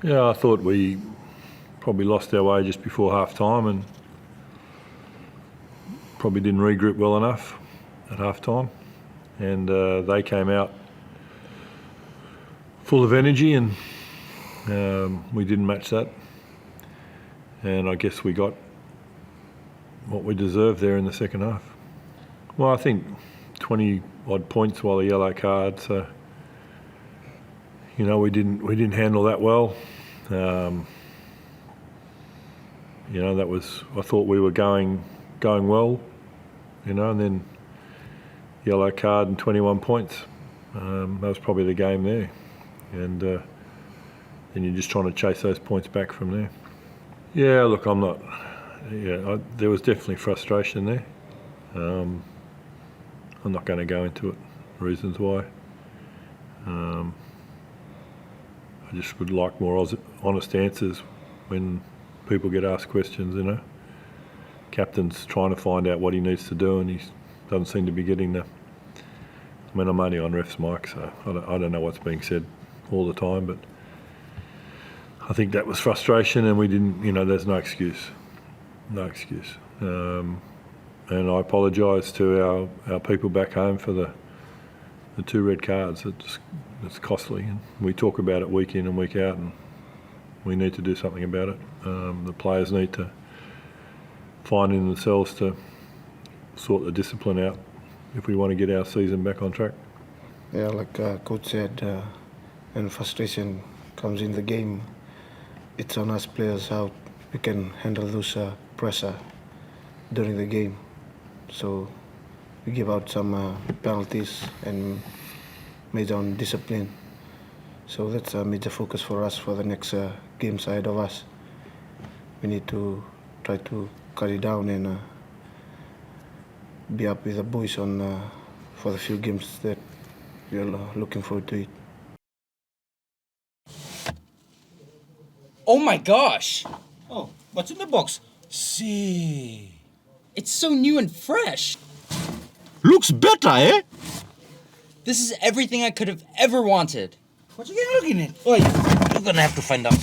Yeah, I thought we probably lost our way just before half-time and probably didn't regroup well enough at half-time. And they came out full of energy and we didn't match that. And I guess we got what we deserved there in the second half. Well, I think 20-odd points while a yellow card, so you know we didn't handle that well. You know, that was, I thought we were going well, you know, and then yellow card and 21 points. That was probably the game there, and then you're just trying to chase those points back from there. Yeah, look, I'm not. Yeah, there was definitely frustration there. I'm not going to go into it, reasons why. I just would like more honest answers when people get asked questions, you know. Captain's trying to find out what he needs to do and he doesn't seem to be getting the... I mean, I'm only on ref's mic, so I don't know what's being said all the time, but I think that was frustration and we didn't, you know, there's no excuse. No excuse. And I apologise to our people back home for the 2 red cards. It's costly, and we talk about it week in and week out, and we need to do something about it. The players need to find in themselves to sort the discipline out if we want to get our season back on track. Yeah, like Coach said, when frustration comes in the game, it's on us players how we can handle those pressure during the game. So we give out some penalties and major on discipline. So that's a major focus for us for the next games ahead of us. We need to try to cut it down and be up with the boys on for the few games that we are looking forward to it. Oh my gosh! Oh, what's in the box? See. It's so new and fresh. Looks better, eh? This is everything I could have ever wanted. What you looking at? Oh, you're gonna have to find out.